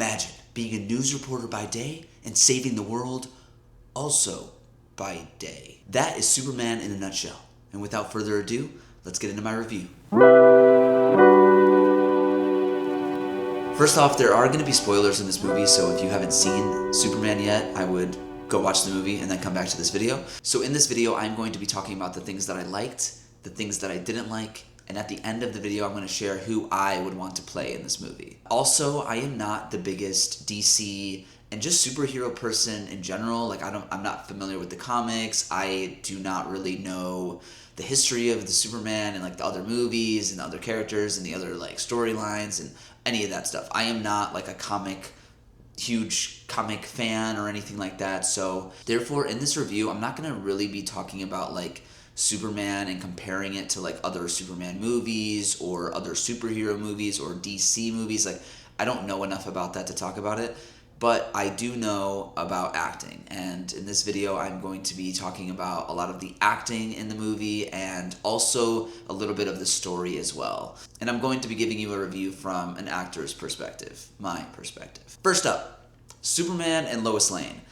Imagine being a news reporter by day and saving the world also by day. That is Superman in a nutshell. And without further ado, let's get into my review. First off, there are going to be spoilers in this movie, so if you haven't seen Superman yet, I would go watch the movie and then come back to this video. So in this video, I'm going to be talking about the things that I liked, the things that I didn't like, and at the end of the video, I'm going to share who I would want to play in this movie. Also, I am not the biggest DC and just superhero person in general. Like, I'm not familiar with the comics. I do not really know the history of the Superman and like the other movies and the other characters and the other like storylines and any of that stuff. I am not like a huge comic fan or anything like that. So therefore, in this review, I'm not going to really be talking about like Superman and comparing it to like other Superman movies or other superhero movies or DC movies. Like, I don't know enough about that to talk about it, but I do know about acting. And in this video, I'm going to be talking about a lot of the acting in the movie and also a little bit of the story as well. And I'm going to be giving you a review from an actor's perspective, my perspective. First up, Superman and Lois Lane.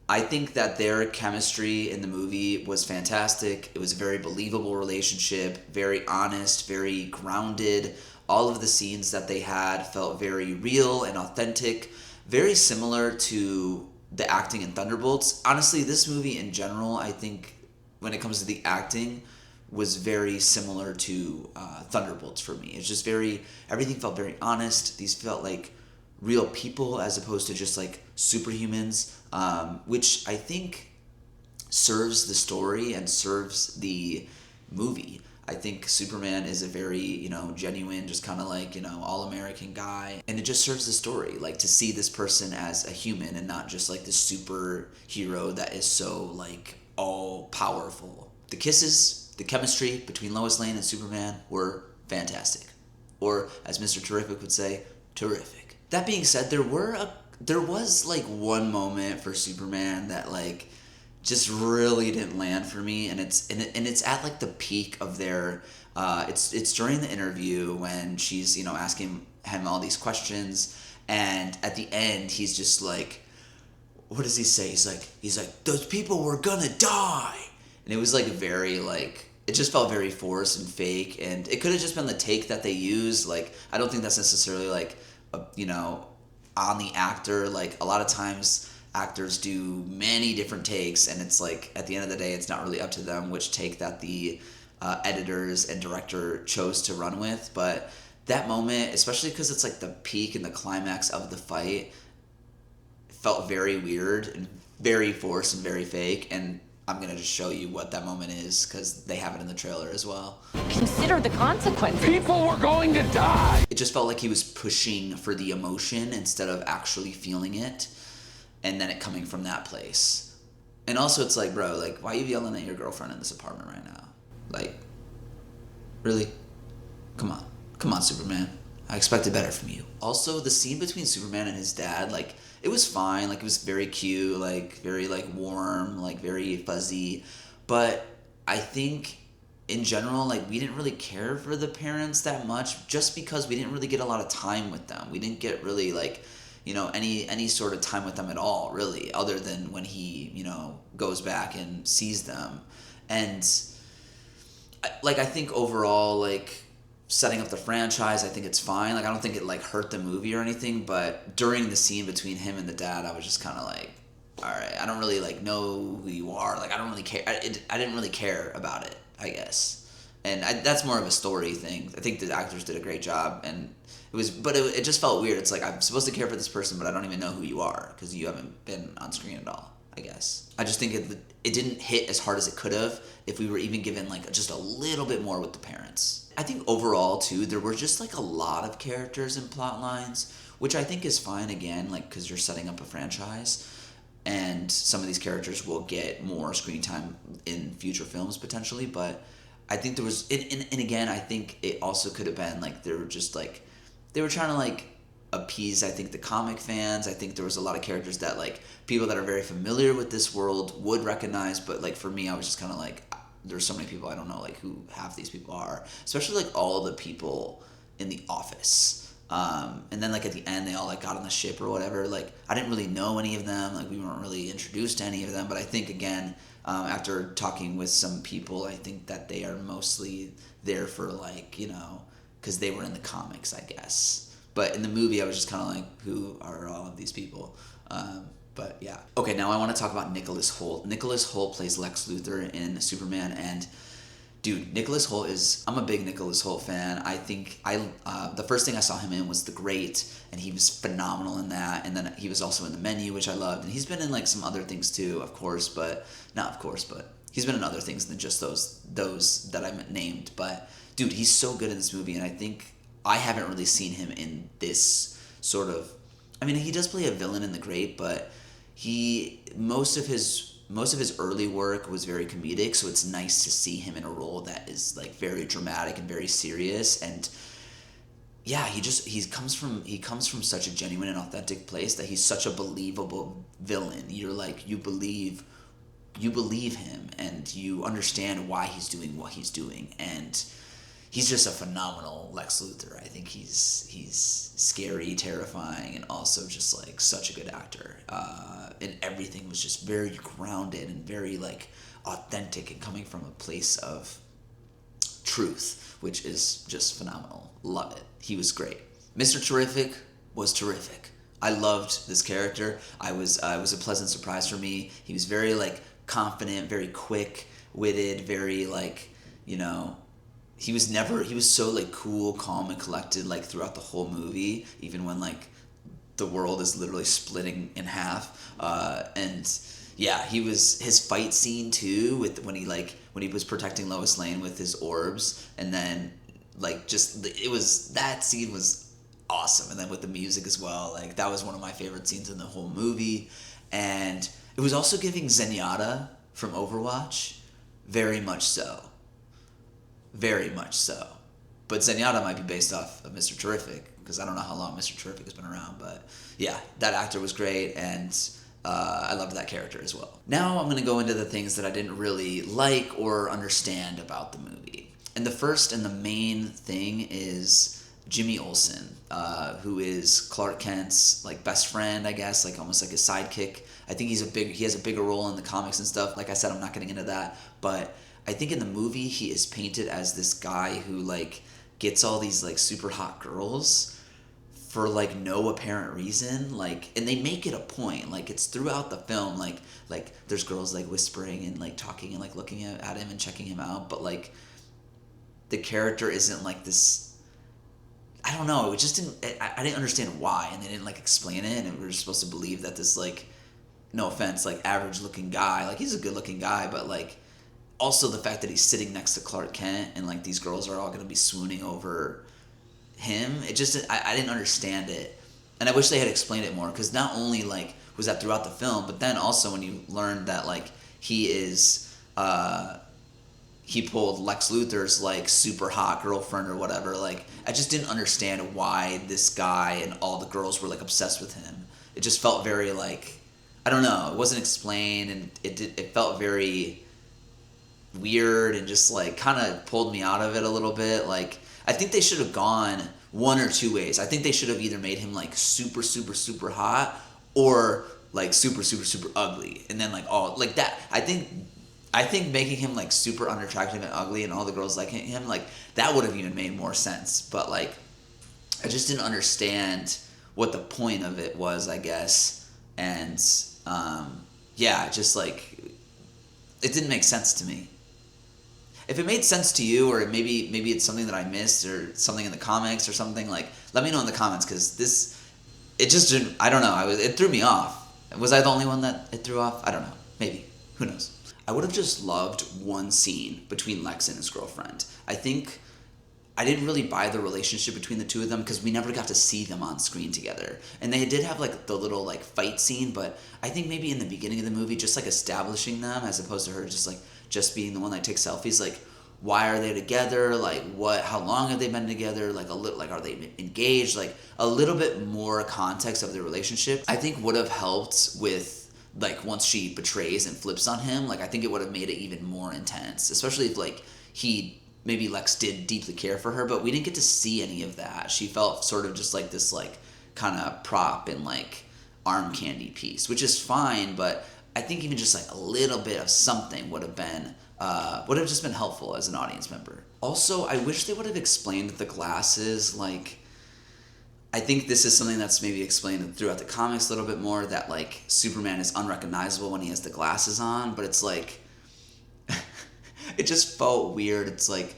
I think that their chemistry in the movie was fantastic. It was a very believable relationship, very honest, very grounded. All of the scenes that they had felt very real and authentic, very similar to the acting in Thunderbolts. Honestly, this movie in general, I think when it comes to the acting, was very similar to Thunderbolts for me. It's just everything felt very honest. These felt like real people as opposed to just like superhumans, which I think serves the story and serves the movie. I think Superman is a very, genuine, just kind of like, all-American guy. And it just serves the story, like to see this person as a human and not just like the superhero that is so like all-powerful. The kisses, the chemistry between Lois Lane and Superman were fantastic. Or as Mr. Terrific would say, terrific. That being said, there was like one moment for Superman that like just really didn't land for me, and it's at like the peak of their it's during the interview when she's asking him all these questions, and at the end he's just like, what does he say? He's like those people were gonna die, and it was like very like, it just felt very forced and fake, and it could have just been the take that they used. Like, I don't think that's necessarily like on the actor. Like, a lot of times actors do many different takes, and it's like at the end of the day it's not really up to them which take that the editors and director chose to run with. But that moment, especially because it's like the peak and the climax of the fight, felt very weird and very forced and very fake, and I'm gonna just show you what that moment is because they have it in the trailer as well. Consider the consequences. People were going to die! It just felt like he was pushing for the emotion instead of actually feeling it, and then it coming from that place. And also it's like, bro, like, why are you yelling at your girlfriend in this apartment right now? Like, really? Come on, Superman. I expected better from you. Also, the scene between Superman and his dad, like, it was fine. Like, it was very cute, like, very, like, warm, like, very fuzzy. But I think, in general, like, we didn't really care for the parents that much just because we didn't really get a lot of time with them. We didn't get really, like, any sort of time with them at all, really, other than when he, goes back and sees them. And, like, I think overall, like, setting up the franchise, I think it's fine. Like, I don't think it like hurt the movie or anything, but during the scene between him and the dad, I was just kind of like, all right, I don't really like know who you are. Like, I don't really care. I didn't really care about it, I guess. And that's more of a story thing. I think the actors did a great job, and it just felt weird. It's like, I'm supposed to care for this person, but I don't even know who you are because you haven't been on screen at all, I guess. I just think it didn't hit as hard as it could have if we were even given like just a little bit more with the parents. I think overall too, there were just like a lot of characters and plot lines, which I think is fine again, like, because you're setting up a franchise, and some of these characters will get more screen time in future films potentially. But I think there was, and again, I think it also could have been like they were trying to like appease, I think, the comic fans. I think there was a lot of characters that like people that are very familiar with this world would recognize, but like for me, I was just kind of like, there's so many people I don't know like who half these people are, especially like all the people in the office. And then like at the end they all like got on the ship or whatever. Like I didn't really know any of them, like we weren't really introduced to any of them, but I think again, after talking with some people, I think that they are mostly there for like, you know, because they were in the comics, I guess. But in the movie I was just kind of like, who are all of these people? But yeah. Okay, now I want to talk about Nicholas Hoult. Nicholas Hoult plays Lex Luther in Superman, and dude, Nicholas Hoult I'm a big Nicholas Hoult fan. I think the first thing I saw him in was The Great, and he was phenomenal in that. And then he was also in The Menu, which I loved. And he's been in like some other things too, but he's been in other things than just those that I named. But dude, he's so good in this movie, and I think I haven't really seen him in this sort of. I mean, he does play a villain in The Great, but most of his early work was very comedic, so it's nice to see him in a role that is like very dramatic and very serious. And yeah, he comes from such a genuine and authentic place that he's such a believable villain. You're like, you believe him, and you understand why he's doing what he's doing, and he's just a phenomenal Lex Luthor. I think he's scary, terrifying, and also just like such a good actor. And everything was just very grounded and very like authentic and coming from a place of truth, which is just phenomenal. Love it. He was great. Mr. Terrific was terrific. I loved this character. It was a pleasant surprise for me. He was very like confident, very quick-witted, very like, you know, he was so like cool, calm, and collected like throughout the whole movie, even when like the world is literally splitting in half. And yeah, his fight scene too, with when he was protecting Lois Lane with his orbs, and then like that scene was awesome. And then with the music as well, like that was one of my favorite scenes in the whole movie. And it was also giving Zenyatta from Overwatch, very much so. Very much so. But Zenyatta might be based off of Mr. Terrific, because I don't know how long Mr. Terrific has been around. But yeah, that actor was great, and I loved that character as well. Now I'm going to go into the things that I didn't really like or understand about the movie. And the first and the main thing is Jimmy Olsen, who is Clark Kent's like best friend, I guess, like almost like his sidekick. I think he has a bigger role in the comics and stuff. Like I said, I'm not getting into that, but I think in the movie he is painted as this guy who like gets all these like super hot girls for like no apparent reason, like, and they make it a point, like it's throughout the film, like there's girls like whispering and like talking and like looking at him and checking him out, but like the character isn't like this. I don't know, it just I didn't understand why, and they didn't like explain it, and we were supposed to believe that this like, no offense, like average looking guy, like he's a good looking guy, but like also the fact that he's sitting next to Clark Kent and like these girls are all going to be swooning over him, it just, I didn't understand it. And I wish they had explained it more, because not only like was that throughout the film, but then also when you learned that like he pulled Lex Luthor's like super hot girlfriend or whatever, like I just didn't understand why this guy and all the girls were like obsessed with him. It just felt very like, I don't know, it wasn't explained, and it felt very weird and just like kind of pulled me out of it a little bit. Like I think they should have gone one or two ways. I think they should have either made him like super super super hot or like super super super ugly, and then like all like that. I think making him like super unattractive and ugly and all the girls liking him, like that would have even made more sense. But like I just didn't understand what the point of it was, I guess. And yeah, just like it didn't make sense to me. If it made sense to you, or maybe it's something that I missed, or something in the comics or something, like let me know in the comments, because it just didn't, I don't know, it threw me off. Was I the only one that it threw off? I don't know, maybe, who knows. I would have just loved one scene between Lex and his girlfriend. I think I didn't really buy the relationship between the two of them, because we never got to see them on screen together. And they did have like the little like fight scene, but I think maybe in the beginning of the movie, just like establishing them, as opposed to her just being the one that takes selfies, like why are they together, like how long have they been together, like a little, like are they engaged, like a little bit more context of their relationship, I think would have helped with like once she betrays and flips on him. Like I think it would have made it even more intense, especially if like he maybe Lex did deeply care for her, but we didn't get to see any of that. She felt sort of just like this like kind of prop and like arm candy piece, which is fine, but I think even just like a little bit of something would have just been helpful as an audience member. Also, I wish they would have explained the glasses. Like, I think this is something that's maybe explained throughout the comics a little bit more, that like Superman is unrecognizable when he has the glasses on, but it's like it just felt weird. It's like,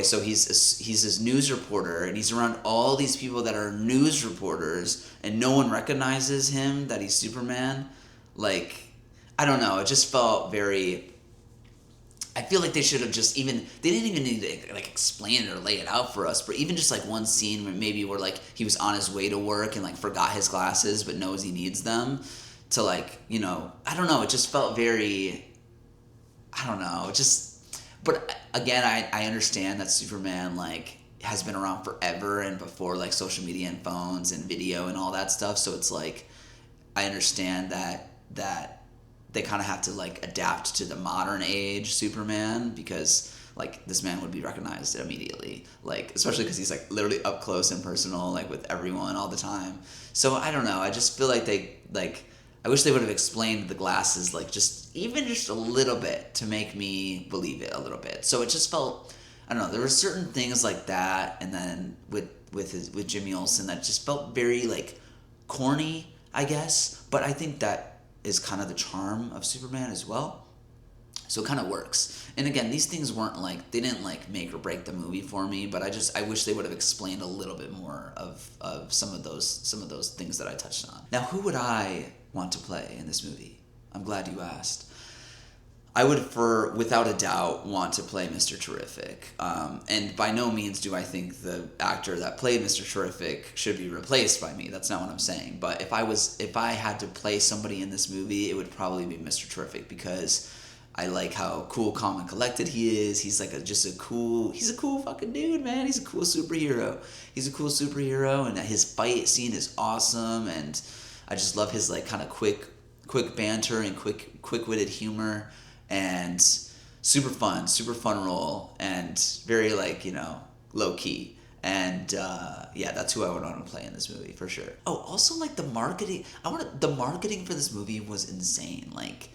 so he's this news reporter, and he's around all these people that are news reporters, and no one recognizes him that he's Superman. Like, I don't know. It just felt very. I feel like they should have just they didn't even need to like explain it or lay it out for us, but even just like one scene where like he was on his way to work and like forgot his glasses but knows he needs them to like, you know, I don't know. It just felt very. I don't know. But again, I understand that Superman like has been around forever and before like social media and phones and video and all that stuff. So it's like I understand that they kind of have to like adapt to the modern age Superman, because like this man would be recognized immediately, like especially because he's like literally up close and personal like with everyone all the time. So I don't know. I just feel like I wish they would have explained the glasses like just a little bit to make me believe it a little bit. So it just felt, I don't know, there were certain things like that, and then with Jimmy Olsen that just felt very like corny, I guess. But I think that is kind of the charm of Superman as well. So it kind of works. And again, these things weren't like, they didn't like make or break the movie for me, but I wish they would have explained a little bit more of some of those things that I touched on. Now, who would I want to play in this movie? I'm glad you asked. I would, without a doubt, want to play Mr. Terrific. And by no means do I think the actor that played Mr. Terrific should be replaced by me. That's not what I'm saying. But if I had to play somebody in this movie, it would probably be Mr. Terrific, because I like how cool, calm, and collected he is. He's like he's a cool fucking dude, man. He's a cool superhero. And his fight scene is awesome. And I just love his like kind of quick banter and quick-witted humor, and super fun role, and very like, you know, low key. And yeah, that's who I would want to play in this movie for sure. Oh, also like the marketing. The marketing for this movie was insane. Like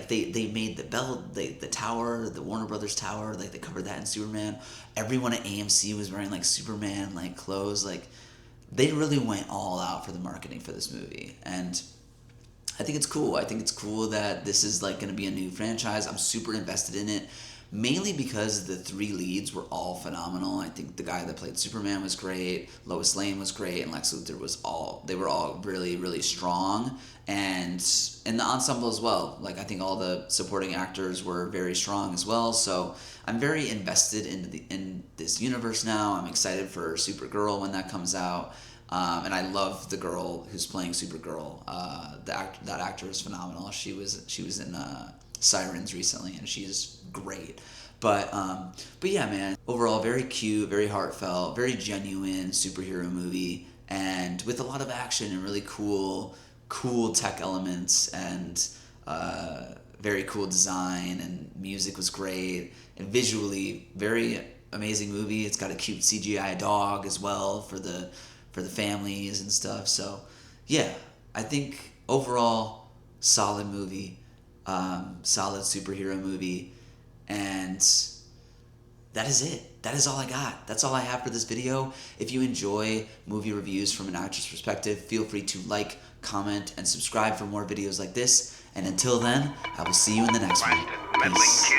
they made the tower, the Warner Brothers tower, like they covered that in Superman. Everyone at AMC was wearing like Superman like clothes. Like they really went all out for the marketing for this movie, and I think it's cool. I think it's cool that this is like going to be a new franchise. I'm super invested in it, mainly because the three leads were all phenomenal. I think the guy that played Superman was great, Lois Lane was great, and Lex Luther they were all really, really strong, and the ensemble as well. Like I think all the supporting actors were very strong as well. So I'm very invested in this universe now. I'm excited for Supergirl when that comes out. And I love the girl who's playing Supergirl. That actor is phenomenal. She was in Sirens recently, and she's great. But yeah, man. Overall, very cute, very heartfelt, very genuine superhero movie, and with a lot of action and really cool tech elements, and very cool design, and music was great, and visually very amazing movie. It's got a cute CGI dog as well for the families and stuff. So yeah, I think overall solid movie, solid superhero movie, and that is it. That is all I got. That's all I have for this video. If you enjoy movie reviews from an actor's perspective, feel free to like, comment, and subscribe for more videos like this. And until then, I will see you in the next one. Peace.